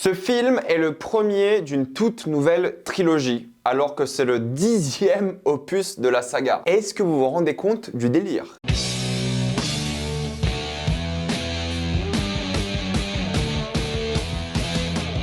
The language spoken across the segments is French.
Ce film est le premier d'une toute nouvelle trilogie, alors que c'est le 10e opus de la saga. Est-ce que vous vous rendez compte du délire ?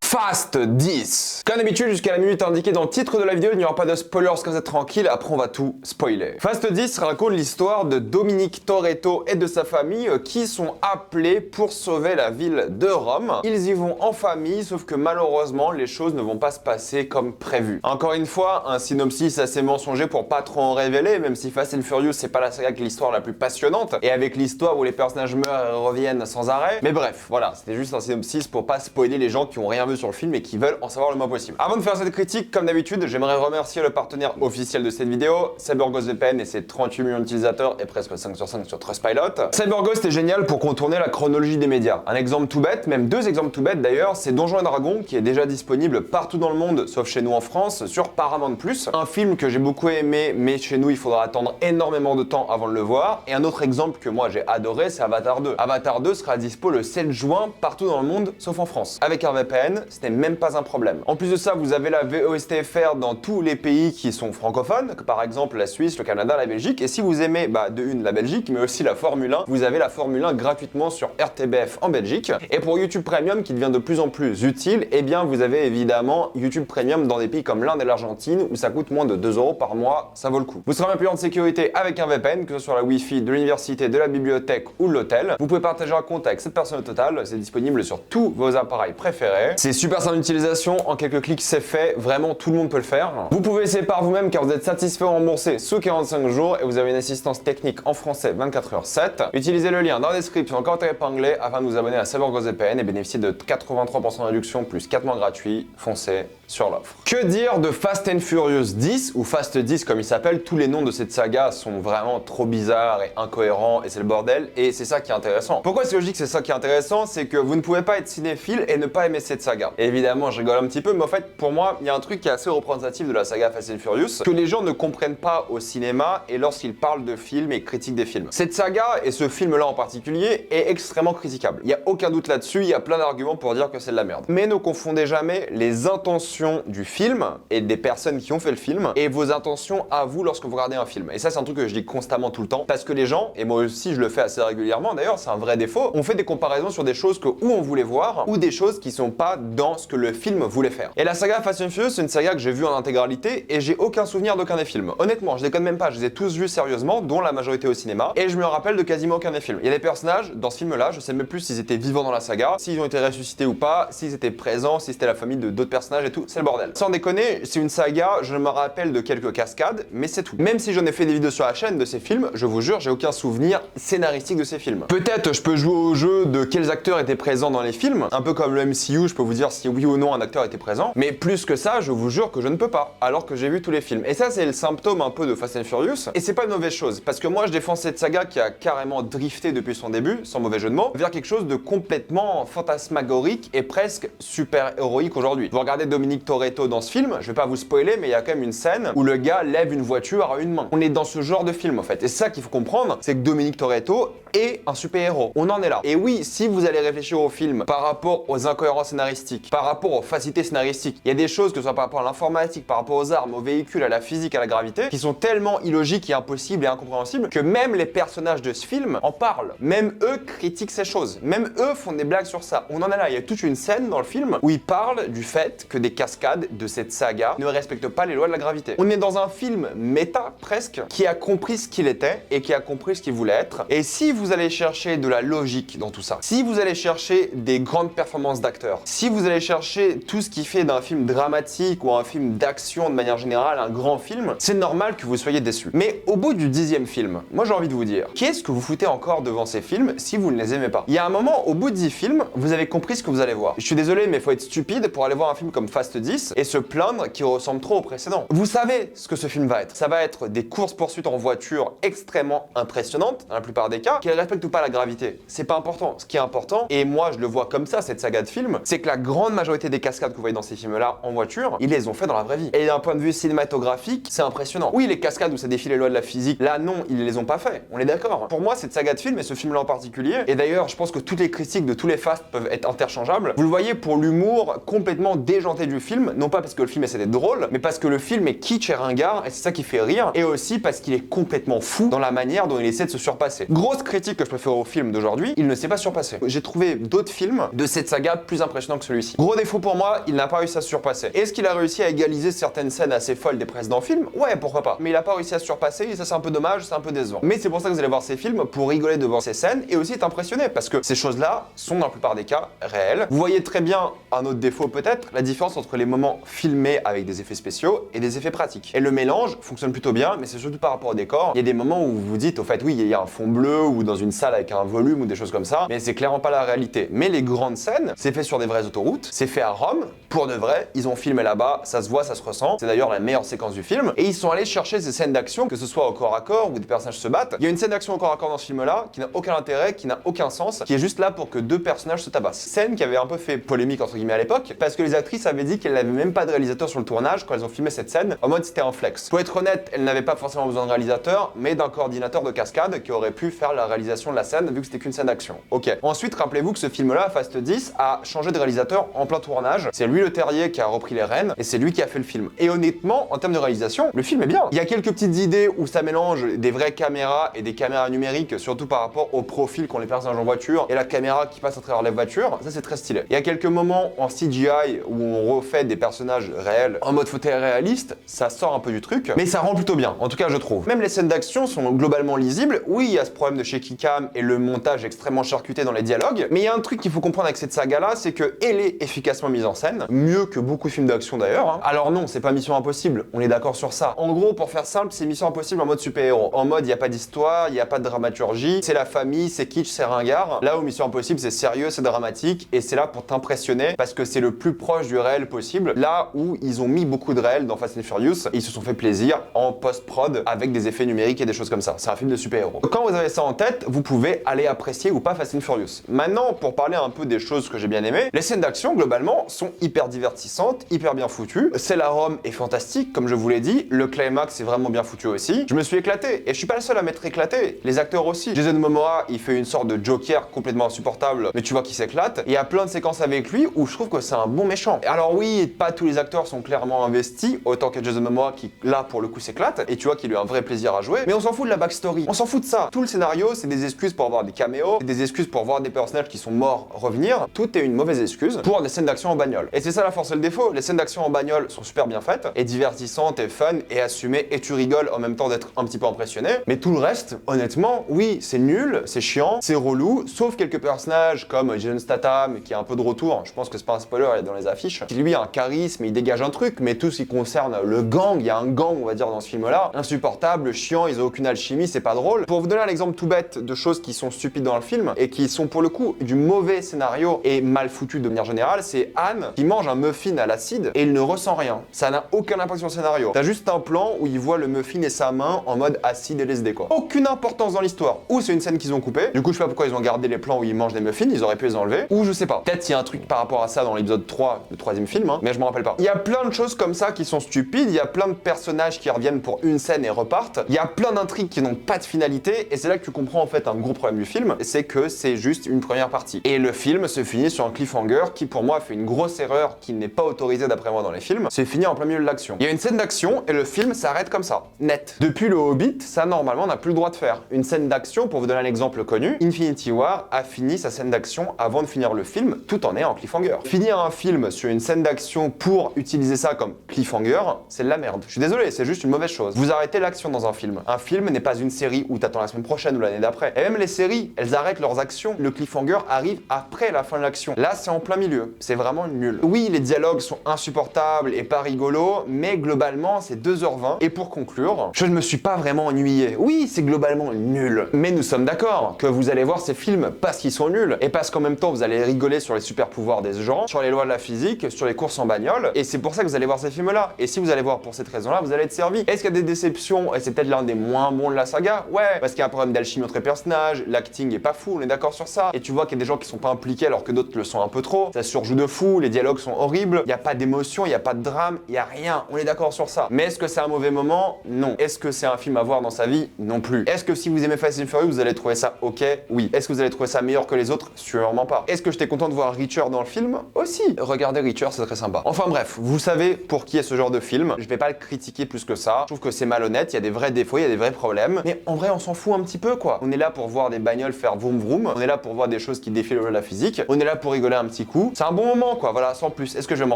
Fast 10. Comme d'habitude, jusqu'à la minute indiquée dans le titre de la vidéo, il n'y aura pas de spoilers, comme vous êtes tranquille, après on va tout spoiler. Fast 10 raconte l'histoire de Dominic Toretto et de sa famille qui sont appelés pour sauver la ville de Rome. Ils y vont en famille, sauf que malheureusement, les choses ne vont pas se passer comme prévu. Encore une fois, un synopsis assez mensonger pour pas trop en révéler, même si Fast and Furious, c'est pas la saga avec l'histoire la plus passionnante, et avec l'histoire où les personnages meurent et reviennent sans arrêt. Mais bref, voilà, c'était juste un synopsis pour pas spoiler les gens qui ont rien vu sur le film et qui veulent en savoir le moins possible. Avant de faire cette critique, comme d'habitude, j'aimerais remercier le partenaire officiel de cette vidéo, CyberGhost VPN et ses 38 millions d'utilisateurs et presque 5 sur 5 sur Trustpilot. CyberGhost est génial pour contourner la chronologie des médias. Un exemple tout bête, même deux exemples tout bêtes d'ailleurs, c'est Donjons et Dragons qui est déjà disponible partout dans le monde, sauf chez nous en France, sur Paramount+. Un film que j'ai beaucoup aimé, mais chez nous il faudra attendre énormément de temps avant de le voir. Et un autre exemple que moi j'ai adoré, c'est Avatar 2. Avatar 2 sera dispo le 7 juin partout dans le monde, sauf en France. Avec un VPN, c'était même pas un problème. En plus de ça, vous avez la VOSTFR dans tous les pays qui sont francophones, que par exemple la Suisse, le Canada, la Belgique. Et si vous aimez de une la Belgique, mais aussi la Formule 1, vous avez la Formule 1 gratuitement sur RTBF en Belgique. Et pour YouTube Premium, qui devient de plus en plus utile, eh bien vous avez évidemment YouTube Premium dans des pays comme l'Inde et l'Argentine où ça coûte moins de 2 € par mois, ça vaut le coup. Vous serez un plus en sécurité avec un VPN, que ce soit la Wi-Fi de l'université, de la bibliothèque ou de l'hôtel. Vous pouvez partager un compte avec 7 personnes au total, c'est disponible sur tous vos appareils préférés. C'est super simple d'utilisation, en quelques clics c'est fait, vraiment tout le monde peut le faire. Vous pouvez essayer par vous-même car vous êtes satisfait ou remboursé sous 45 jours et vous avez une assistance technique en français 24h7. Utilisez le lien dans la description en commentaire épinglé afin de vous abonner à CyberGhost VPN et bénéficier de 83% de réduction plus 4 mois gratuits. Foncez sur l'offre. Que dire de Fast and Furious 10 ou Fast 10 comme il s'appelle? Tous les noms de cette saga sont vraiment trop bizarres et incohérents et c'est le bordel et c'est ça qui est intéressant. Pourquoi est-ce que je dis que c'est ça qui est intéressant? C'est que vous ne pouvez pas être cinéphile et ne pas aimer cette saga. Et évidemment, je rigole un petit peu, mais en fait, pour moi, il y a un truc qui est assez représentatif de la saga Fast and Furious que les gens ne comprennent pas au cinéma et lorsqu'ils parlent de films et critiquent des films. Cette saga et ce film-là en particulier est extrêmement critiquable. Il n'y a aucun doute là-dessus, il y a plein d'arguments pour dire que c'est de la merde. Mais ne confondez jamais les intentions du film et des personnes qui ont fait le film et vos intentions à vous lorsque vous regardez un film. Et ça, c'est un truc que je dis constamment tout le temps parce que les gens, et moi aussi je le fais assez régulièrement d'ailleurs, c'est un vrai défaut, on fait des comparaisons sur des choses que où on voulait voir ou des choses qui sont pas dans ce que le film voulait faire. Et la saga Fast and Furious, c'est une saga que j'ai vue en intégralité et j'ai aucun souvenir d'aucun des films. Honnêtement, je déconne même pas, je les ai tous vus sérieusement, dont la majorité au cinéma, et je me rappelle de quasiment aucun des films. Il y a des personnages dans ce film-là, je sais même plus s'ils étaient vivants dans la saga, s'ils ont été ressuscités ou pas, s'ils étaient présents, si c'était la famille de d'autres personnages et tout, c'est le bordel. Sans déconner, c'est une saga, je me rappelle de quelques cascades, mais c'est tout. Même si j'en ai fait des vidéos sur la chaîne de ces films, je vous jure, j'ai aucun souvenir scénaristique de ces films. Peut-être je peux jouer au jeu de quels acteurs étaient présents dans les films, un peu comme le MCU, je peux vous dire si oui ou non un acteur était présent, mais plus que ça, je vous jure que je ne peux pas, alors que j'ai vu tous les films. Et ça, c'est le symptôme un peu de Fast and Furious, et c'est pas une mauvaise chose, parce que moi, je défends cette saga qui a carrément drifté depuis son début, sans mauvais jeu de mots, vers quelque chose de complètement fantasmagorique et presque super-héroïque aujourd'hui. Vous regardez Dominic Toretto dans ce film, je vais pas vous spoiler, mais il y a quand même une scène où le gars lève une voiture à une main. On est dans ce genre de film, en fait. Et c'est ça qu'il faut comprendre, c'est que Dominic Toretto est un super-héros. On en est là. Et oui, si vous allez réfléchir au film par rapport aux incohérences scénaristiques, par rapport aux facilités scénaristiques, il y a des choses, que ce soit par rapport à l'informatique, par rapport aux armes, aux véhicules, à la physique, à la gravité, qui sont tellement illogiques et impossibles et incompréhensibles que même les personnages de ce film en parlent. Même eux critiquent ces choses. Même eux font des blagues sur ça. On en est là. Il y a toute une scène dans le film où ils parlent du fait que des cascades de cette saga ne respectent pas les lois de la gravité. On est dans un film méta presque qui a compris ce qu'il était et qui a compris ce qu'il voulait être. Et si vous allez chercher de la logique dans tout ça, si vous allez chercher des grandes performances d'acteurs, si vous allez chercher tout ce qui fait d'un film dramatique ou un film d'action de manière générale un grand film, c'est normal que vous soyez déçus. Mais au bout du 10e film, moi j'ai envie de vous dire, qu'est-ce que vous foutez encore devant ces films si vous ne les aimez pas? Il y a un moment, au bout de 10 films, vous avez compris ce que vous allez voir. Je suis désolé, mais il faut être stupide pour aller voir un film comme Fast 10 et se plaindre qu'il ressemble trop au précédent. Vous savez ce que ce film va être. Ça va être des courses-poursuites en voiture extrêmement impressionnantes, dans la plupart des cas, qu'elle respecte ou pas la gravité, c'est pas important. Ce qui est important, et moi je le vois comme ça, cette saga de films, c'est que la grande majorité des cascades que vous voyez dans ces films-là en voiture, ils les ont fait dans la vraie vie. Et d'un point de vue cinématographique, c'est impressionnant. Oui, les cascades où ça défie les lois de la physique, là non, ils les ont pas fait. On est d'accord. Pour moi, cette saga de films et ce film-là en particulier, et d'ailleurs, je pense que toutes les critiques de tous les Fast peuvent être interchangeables. Vous le voyez pour l'humour complètement déjanté du film, non pas parce que le film essaie d'être drôle, mais parce que le film est kitsch et ringard, et c'est ça qui fait rire, et aussi parce qu'il est complètement fou dans la manière dont il essaie de se surpasser. Grosse critique que je préfère au film d'aujourd'hui, il ne s'est pas surpassé. J'ai trouvé d'autres films de cette saga plus impressionnants que celui-ci. Gros défaut pour moi, il n'a pas réussi à se surpasser. Est-ce qu'il a réussi à égaliser certaines scènes assez folles des précédents films? Ouais, pourquoi pas. Mais il a pas réussi à se surpasser, et ça c'est un peu dommage, c'est un peu décevant. Mais c'est pour ça que vous allez voir ces films, pour rigoler devant ces scènes, et aussi être impressionné, parce que ces choses-là sont dans la plupart des cas réelles. Vous voyez très bien un autre défaut peut-être, la différence entre les moments filmés avec des effets spéciaux et des effets pratiques. Et le mélange fonctionne plutôt bien, mais c'est surtout par rapport au décor. Il y a des moments où vous vous dites, au fait, oui, il y a un fond bleu ou dans une salle avec un volume ou des choses comme ça, mais c'est clairement pas la réalité. Mais les grandes scènes, c'est fait sur des vraies autoroutes, c'est fait à Rome, pour de vrai, ils ont filmé là-bas, ça se voit, ça se ressent. C'est d'ailleurs la meilleure séquence du film. Et ils sont allés chercher ces scènes d'action, que ce soit au corps à corps ou des personnages se battent. Il y a une scène d'action au corps à corps dans ce film-là qui n'a aucun intérêt, qui n'a aucun sens, qui est juste là pour que deux personnages se tabassent. Scène qui avait un peu fait polémique entre guillemets à l'époque, parce que les actrices avaient dit qu'elles n'avaient même pas de réalisateur sur le tournage quand elles ont filmé cette scène, en mode c'était un flex. Pour être honnête, elles n'avaient pas forcément besoin de réalisateur, mais d'un coordinateur de cascade qui aurait pu faire la réalisation de la scène vu que c'était qu'une scène d'action. Ok. Ensuite, rappelez-vous que ce film-là, Fast 10, a changé de réalisateur en plein tournage. C'est lui le terrier qui a repris les rênes et c'est lui qui a fait le film. Et honnêtement, en termes de réalisation, le film est bien. Il y a quelques petites idées où ça mélange des vraies caméras et des caméras numériques, surtout par rapport au profil qu'ont les personnages en voiture et la caméra qui passe à travers les voitures. Ça, c'est très stylé. Il y a quelques moments en CGI où on refait des personnages réels en mode photoréaliste, ça sort un peu du truc, mais ça rend plutôt bien, en tout cas je trouve. Même les scènes d'action sont globalement lisibles. Oui, il y a ce problème de shaky cam et le montage extrêmement charcuté dans les dialogues, mais il y a un truc qu'il faut comprendre avec cette saga-là, c'est que elle est efficacement mise en scène, mieux que beaucoup de films d'action d'ailleurs. Alors non, c'est pas Mission Impossible, on est d'accord sur ça. En gros, pour faire simple, c'est Mission Impossible en mode super-héros. En mode, il n'y a pas d'histoire, il n'y a pas de dramaturgie, c'est la famille, c'est kitsch, c'est ringard. Là où Mission Impossible, c'est sérieux, c'est dramatique, et c'est là pour t'impressionner, parce que c'est le plus proche du réel possible. Là où ils ont mis beaucoup de réel dans Fast and Furious, et ils se sont fait plaisir en post-prod avec des effets numériques et des choses comme ça. C'est un film de super-héros. Quand vous avez ça en tête, vous pouvez aller apprécier ou pas Fast and Furious. Maintenant, pour parler un peu des choses que j'ai bien aimées, les scènes d'action, globalement, sont hyper divertissantes, hyper bien foutues. Celle à Rome est fantastique, comme je vous l'ai dit. Le climax est vraiment bien foutu aussi. Je me suis éclaté, et je suis pas le seul à m'être éclaté. Les acteurs aussi. Jason Momoa, il fait une sorte de Joker complètement insupportable, mais tu vois qu'il s'éclate. Il y a plein de séquences avec lui où je trouve que c'est un bon méchant. Alors oui, pas tous les acteurs sont clairement investis, autant que Jason Momoa qui, là, pour le coup, s'éclate, et tu vois qu'il a un vrai plaisir à jouer, mais on s'en fout de la backstory. On s'en fout de ça. Tout le scénario, c'est des excuses pour avoir des caméos, des excuses pour voir des personnages qui sont morts revenir. Tout est une mauvaise excuse pour des scènes d'action en bagnole. Et c'est ça la force et le défaut. Les scènes d'action en bagnole sont super bien faites, et divertissantes, et fun, et assumées, et tu rigoles en même temps d'être un petit peu impressionné. Mais tout le reste, honnêtement, oui, c'est nul, c'est chiant, c'est relou, sauf quelques personnages comme Jason Statham, qui est un peu de retour, je pense que c'est pas un spoiler, il est dans les affiches, qui lui a un charisme, il dégage un truc, mais tout ce qui concerne le gang, il y a un gang, on va dire, dans ce film-là, insupportable, chiant, ils ont aucune alchimie, c'est pas drôle. Pour vous donner un exemple tout bête de choses qui sont stupides dans le film, et qui sont pour le coup du mauvais scénario et mal foutu de manière générale, c'est Anne qui mange un muffin à l'acide et il ne ressent rien. Ça n'a aucun impact sur le scénario. T'as juste un plan où il voit le muffin et sa main en mode acide LSD quoi. Aucune importance dans l'histoire. Ou c'est une scène qu'ils ont coupée, du coup je sais pas pourquoi ils ont gardé les plans où ils mangent des muffins, ils auraient pu les enlever, ou je sais pas. Peut-être il y a un truc par rapport à ça dans l'épisode 3, le troisième film, mais je m'en rappelle pas. Il y a plein de choses comme ça qui sont stupides, il y a plein de personnages qui reviennent pour une scène et repartent, il y a plein d'intrigues qui n'ont pas de finalité, et c'est là que tu comprends en fait un gros problème du film, c'est que c'est juste une première partie. Et le film se finit sur un cliffhanger qui pour moi fait une grosse erreur qui n'est pas autorisée d'après moi dans les films, c'est fini en plein milieu de l'action. Il y a une scène d'action et le film s'arrête comme ça, net. Depuis le Hobbit, ça normalement on n'a plus le droit de faire. Une scène d'action, pour vous donner un exemple connu, Infinity War a fini sa scène d'action avant de finir le film, tout en ayant un cliffhanger. Finir un film sur une scène d'action pour utiliser ça comme cliffhanger, c'est de la merde. Je suis désolé, c'est juste une mauvaise chose. Vous arrêtez l'action dans un film. Un film n'est pas une série où t'attends la semaine prochaine ou l'année d'après. Et même les séries, elles arrêtent leurs actions. Le cliffhanger arrive après la fin de l'action. Là, c'est en plein milieu. C'est vraiment nul. Oui, les dialogues sont insupportables et pas rigolos, mais globalement, c'est 2h20. Et pour conclure, je ne me suis pas vraiment ennuyé. Oui, c'est globalement nul. Mais nous sommes d'accord que vous allez voir ces films parce qu'ils sont nuls et parce qu'en même temps, vous allez rigoler sur les super pouvoirs des gens, sur les lois de la physique, sur les courses en bagnole. Et c'est pour ça que vous allez voir ces films-là. Et si vous allez voir pour cette raison-là, vous allez être servi. Est-ce qu'il y a des déceptions? Et c'est peut-être l'un des moins bons de la saga? Ouais, parce qu'il y a un problème d'alchimie entre les personnages, l'acting est pas fou, on est d'accord sur ça. Et tu vois qu'il y a des gens qui sont pas impliqués alors que d'autres le sont un peu trop. Ça surjoue de fou, les dialogues sont horribles, il y a pas d'émotion, il y a pas de drame, il y a rien. On est d'accord sur ça. Mais est-ce que c'est un mauvais moment? Non. Est-ce que c'est un film à voir dans sa vie? Non plus. Est-ce que si vous aimez Fast and Furious, vous allez trouver ça ok? Oui. Est-ce que vous allez trouver ça meilleur que les autres? Sûrement pas. Est-ce que j'étais content de voir Reacher dans le film? Aussi. Regardez Reacher, c'est très sympa. Enfin bref, vous savez pour qui est ce genre de film. Je vais pas le critiquer plus que ça. Je trouve que c'est malhonnête, il y a des vrais défauts, il y a des vrais problèmes. Mais en vrai, on s'en fout un petit peu quoi. On est là pour voir des bagnoles faire vroom vroom. On est là pour voir des choses qui défient la physique. On est là pour rigoler un petit coup. C'est un bon moment quoi, voilà, sans plus. Est-ce que je vais m'en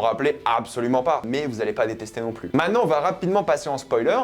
rappeler? Absolument pas. Mais vous allez pas détester non plus. Maintenant, on va rapidement passer en spoiler.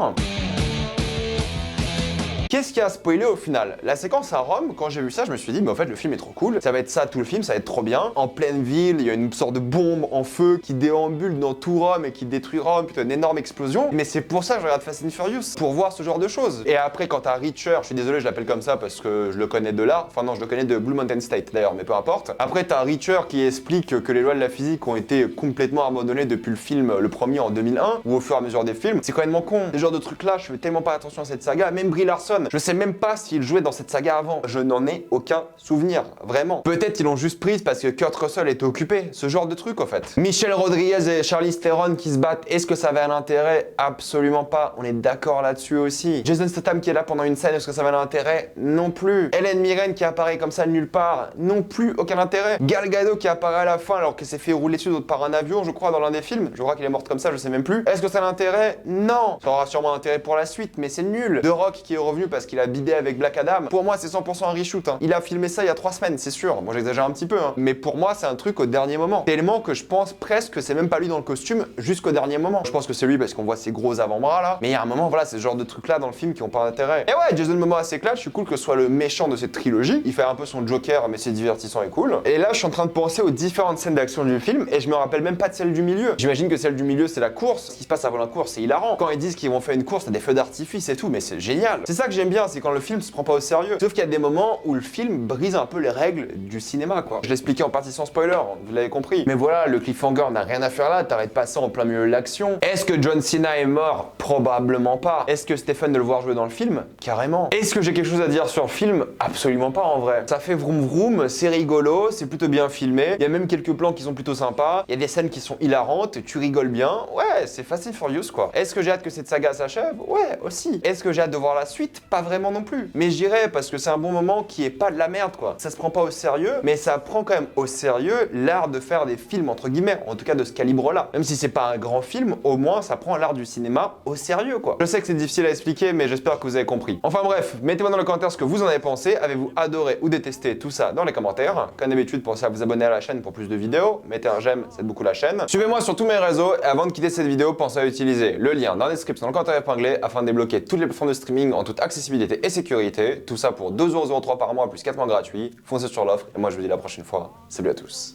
Qu'est-ce qui a spoilé au final? La séquence à Rome, quand j'ai vu ça, je me suis dit, mais en fait, le film est trop cool. Ça va être ça tout le film, ça va être trop bien. En pleine ville, il y a une sorte de bombe en feu qui déambule dans tout Rome et qui détruit Rome, puis une énorme explosion. Mais c'est pour ça que je regarde Fast and Furious, pour voir ce genre de choses. Et après, quand t'as Reacher, je suis désolé, je l'appelle comme ça parce que je le connais de là. Enfin non, je le connais de Blue Mountain State d'ailleurs, mais peu importe. Après, t'as Reacher qui explique que les lois de la physique ont été complètement abandonnées depuis le film, le premier en 2001, ou au fur et à mesure des films. C'est quand même con. Ce genre de trucs là, je fais tellement pas attention à cette saga. Même Brie Larson, je sais même pas s'il jouait dans cette saga avant. Je n'en ai aucun souvenir, vraiment. Peut-être ils l'ont juste prise parce que Kurt Russell était occupé. Ce genre de truc, en fait. Michelle Rodriguez et Charlize Theron qui se battent, est-ce que ça avait un intérêt? Absolument pas. On est d'accord là-dessus aussi. Jason Statham qui est là pendant une scène, est-ce que ça avait un intérêt? Non plus. Hélène Mirren qui apparaît comme ça de nulle part, non plus, aucun intérêt. Gal Gadot qui apparaît à la fin alors qu'elle s'est fait rouler dessus par un avion, je crois, dans l'un des films. Je crois qu'il est morte comme ça, je sais même plus. Est-ce que ça a l'intérêt? Non. Ça aura sûrement intérêt pour la suite, mais c'est nul. The Rock qui est revenu parce qu'il a bidé avec Black Adam. Pour moi, c'est 100% un reshoot. Hein. Il a filmé ça il y a 3 semaines, c'est sûr. Moi, j'exagère un petit peu. Hein. Mais pour moi, c'est un truc au dernier moment. Tellement que je pense presque que c'est même pas lui dans le costume jusqu'au dernier moment. Je pense que c'est lui parce qu'on voit ses gros avant-bras là. Mais il y a un moment, voilà, c'est ce genre de trucs là dans le film qui ont pas d'intérêt. Et ouais, Jason Momoa s'éclate. Je suis cool que ce soit le méchant de cette trilogie. Il fait un peu son Joker, mais c'est divertissant et cool. Et là, je suis en train de penser aux différentes scènes d'action du film et je me rappelle même pas de celle du milieu. J'imagine que celle du milieu, c'est la course. Ce qui se passe avant la course, c'est hilarant. Quand ils disent qu'ils vont faire une course, t'as des feux d'artifice et tout, mais c'est génial. C'est ça que j'aime bien, c'est quand le film se prend pas au sérieux. Sauf qu'il y a des moments où le film brise un peu les règles du cinéma, quoi. Je l'expliquais en partie sans spoiler, vous l'avez compris. Mais voilà, le cliffhanger n'a rien à faire là, t'arrêtes pas ça en plein milieu de l'action. Est-ce que John Cena est mort? Probablement pas. Est-ce que Stephen de le voir jouer dans le film? Carrément. Est-ce que j'ai quelque chose à dire sur le film? Absolument pas en vrai. Ça fait vroom vroom, c'est rigolo, c'est plutôt bien filmé. Il y a même quelques plans qui sont plutôt sympas. Il y a des scènes qui sont hilarantes, tu rigoles bien. Ouais, c'est Fast and Furious quoi. Est-ce que j'ai hâte que cette saga s'achève? Ouais, aussi. Est-ce que j'ai hâte de voir la suite? Pas vraiment non plus. Mais j'irai parce que c'est un bon moment qui est pas de la merde quoi. Ça se prend pas au sérieux, mais ça prend quand même au sérieux l'art de faire des films entre guillemets, en tout cas de ce calibre-là. Même si c'est pas un grand film, au moins ça prend l'art du cinéma au sérieux quoi. Je sais que c'est difficile à expliquer, mais j'espère que vous avez compris. Enfin bref, mettez-moi dans les commentaires ce que vous en avez pensé. Avez-vous adoré ou détesté tout ça dans les commentaires? Comme d'habitude, pensez à vous abonner à la chaîne pour plus de vidéos. Mettez un j'aime, ça aide beaucoup la chaîne. Suivez-moi sur tous mes réseaux et avant de quitter cette vidéo, pensez à utiliser le lien dans la description dans le commentaire épinglé afin de débloquer toutes les plateformes de streaming en toute accessibilité et sécurité. Tout ça pour 2,03€ par mois plus 4 mois gratuits. Foncez sur l'offre et moi je vous dis à la prochaine fois. Salut à tous.